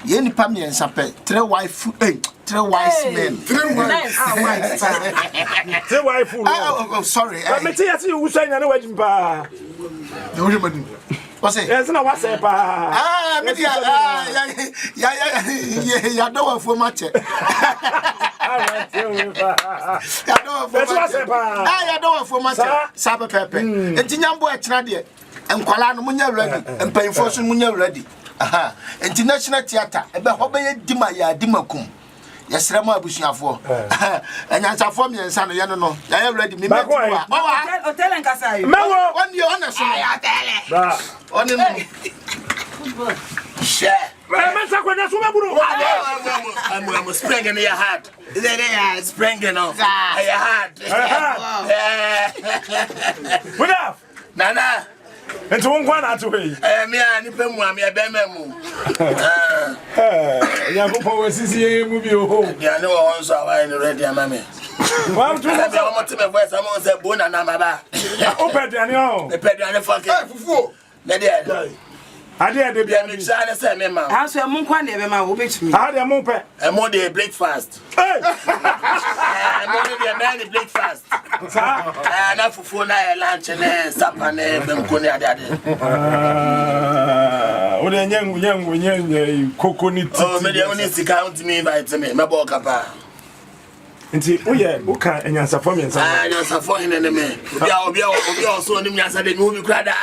Yeni pamye nsape 3 wife 3 wise men. 3 wise. Say why fool. Oh, sorry. Me tell you who say na wajim pa. No we madu. What's it? Yes na what's pa. Me ya do wa fo match. Ya do wa fo match. Ya do wa fo match. Sa pepe. Enti nyambo e kira de. Enkwala no munya ready. Empayinfo so munya ready. Aha. International theater. Ebe ho be dima ya dimakum. Yesra mo abusuafo. Enyansafo miensa no ye no. Ya ready me metu a. Hotel en casa yo. Mewo. Oni ona so. Hotel. Bra. Oni no. Share. Man sa ko na so me buru. I'm springing in your heart. They springing on. Your heart. What up? Nana. Ento won kwa na to he. Me a ni pemu a me be memu. Ya ko po wasisi mu bi o. Ya no won so awa ni ready ama me. Wa tu mo so mo te me voice am on say bona na maba. O peduane o. Me peduane fucking. Fufu. Na dey. Ade de bia me try na say me ma. Ha so mu kwa na be ma wo betumi. Ha de mu pe. E mo dey breakfast. Hey. E mo dey man breakfast. Sa. Na fufu na lunch na supper na be mko ni ade. O de nyangu coconut. Oh me dey only sika want me invite me. Me bo kapa. Nti o ka enyansafo miensa. Enyansafo hene me. Obi o so nim nyansa de me obi krada.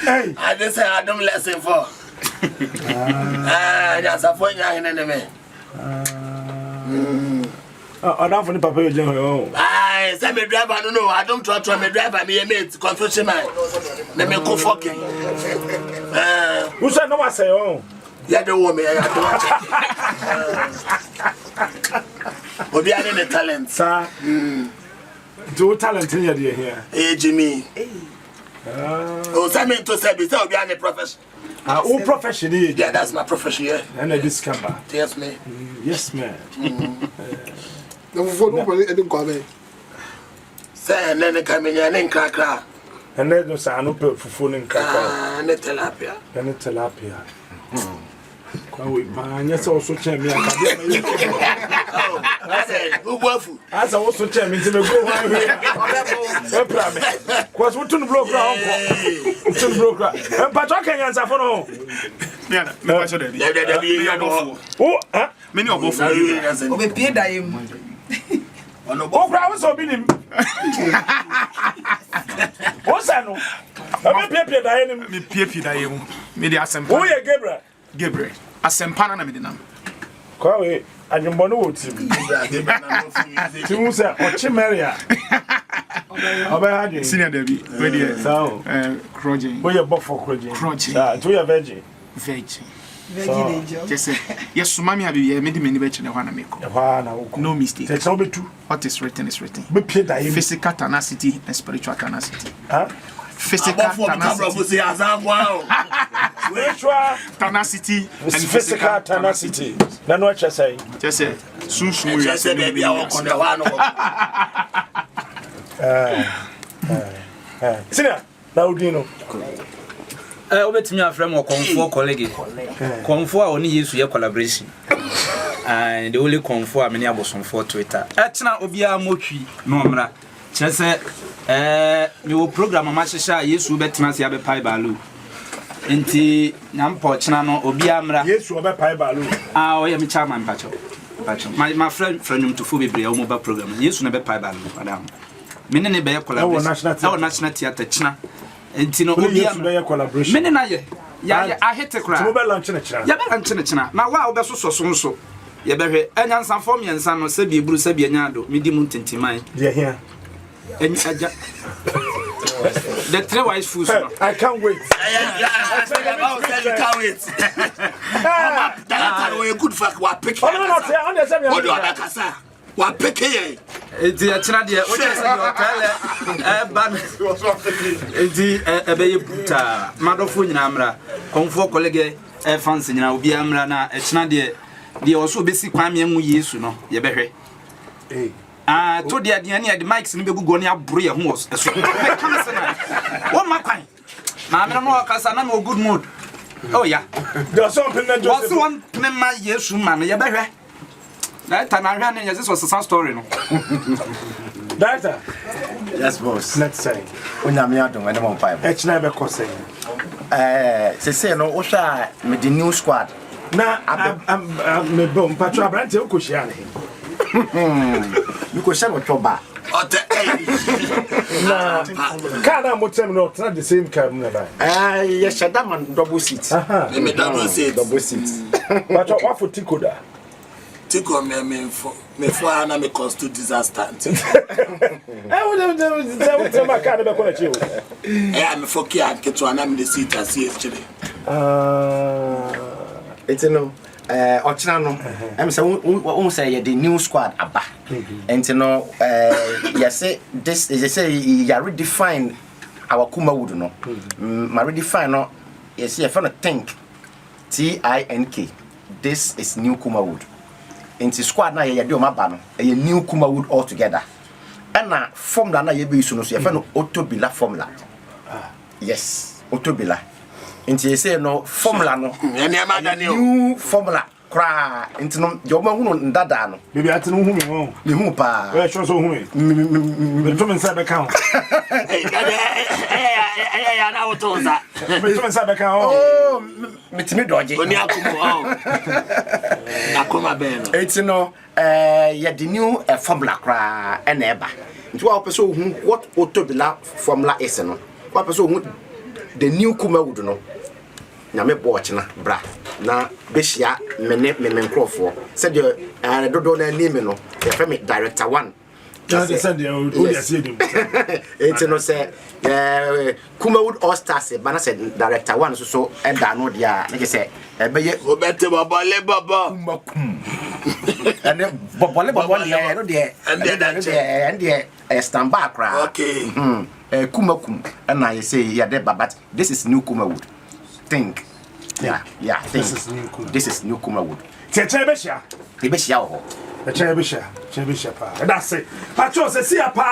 Hey. I just say I don't lesson for. Enyansafo nya hene me. Adam for the papa you jam. Say me driver no I don't try me driver me mate confusion man. Me go fucking. Who said no say oh. Ya the woman ya do. Obi ani the talent. Sir. Do talent here here. Eh Jimmy. Oh say me to say be say obi ani profession. Who profession is? Yeah, that's my profession here. And this camera. Yes me. Yes man. No for no for edin kwa be. Say nene kamenya ne nkrakra. And then no say no fufu ne nkrakra. Ne tilapia. Ne tilapia. Kwa we anya say also chair me akade na you. Oh, I say ubuafu. Asa also chair me me go one way. E pra me. Cause we tun block ra onko. Tun block ra. E pa to kan yansa fo no. Me pa so dey. Yeah. Oh, ah. Me ni obofu. Obe pie da yem. Ono O kra wo so bi nim. O sa no. Obe pie da yenim. Me pie da yemu. Me dey asempa. O ye Gabriel. Asempa na me dey nam. Kwa we adwumbo no wo tim. Tim say Ochimeria. Obe hadi. Senior Debbie. We dey. So, Crogen. we ye bofo Crogen. Ah, to your veggie. Veggie. Veggie. Just say yes mami abi me dey me ni be chene hwa na me ko. Hwa na wo. No mistake. Say so betu. What is written is written. Be pie da yem. Physical tenacity and spiritual tenacity. Huh? Physical tenacity. Tenacity and physical tenacity. Na no che say. Just say sunsun we say be bia wo kon de hwa no. Sina, na udino. Obetimi afrem okonfo colleague. Konfo a oni Yesu ye collaboration. And the only konfo a many abosonfo Twitter. Etna obia motwi no mra. Chese me wo program ma hyehyɛ a Yesu betima se abepai balu. Enti nyampo chena no obia mra. Yesu obepai balu. Oya me chairman pacho. My friend to fo bebre o mobile program. Yesu na bepai balu madam. Me ne be collaboration. Our national theater chena. Enti no obia mra collaboration. Me ne na ye. Ya ahete kra. So mobile launch na chena. Ya be launch na chena. Na wa obeso so. Ye behwe enyansan form yensan no se bi eburu se bi anyado medi mu ntintiman. Dey here. The 3 wise fools. I can't wait. I can't wait. That are good fuck wa pick. Oh no, say on the same. What do I kasa? Wa pick here. Enti achina de o dey say your kale ban. Enti ebe ye buta. Madofo nyina amra. Konfo colleague fans nyina obi amra na achina de also besi kwame enwu Yesu no ye behwe. To the ade the mics ni begugo ni abro ye ho eso. Come say na. Wo makwan. Na me no akasa na no good mood. Oh yeah. There's something that What's just one member yes man ya behwe. Na tanahwa na yes was some story no. Director. Yes, boss. Let's say. Onyame adom ene mo five. Echna be kose. Se no wo sha me the new squad. Na me bom patro abrante o koshia ne. You go share with your bar. Na kana motem no not the same car never. Yes, that man double seat. Me double seat. Double seat. But what for tikoda? Tiko me for na me cause to disaster. Tell my car be kola chiwo. Me for kia keto na me the seat as yesterday. It's no Ochina no em say won say the new squad aba. And no yes say this is say you redefine our Kumawood no. Ma redefine no yes you for think TINK. This is new Kumawood. Into squad na ye de o maba no e new Kumawood all together. And na formula na ye be use no so ye no Autobila formula. Yes, Autobila. Into you say no formula no. New formula. Cry into no your man who ndada no. Baby ati no hu me won. Me hu pa. We show so hu me. Me to me say be kan. Eh na wotonza. Me to me say be kan. Oh, me timi doje. Oni akumo oh. Akoma be no. It's no ya the new formula cry and eba. Into what person who what Autobila formula is no. What person who the new Kumawood no. Na me watch na bra na behia me nkrofo said you dodo na name no e fe me director 1 Just said you see him. It's no say Kumawood All Stars bana said director 1 so e da no dia na say e be ye Obete babale baba kumakum and babale baba dia no dia and dia stand back ra okay kumakum and I say yeah there but this is new Kumawood. Think. Yeah, think. This is new Kumawood. Cheche be sha. Be sha ho. Cheche be sha pa. That's it. Patro se si apa.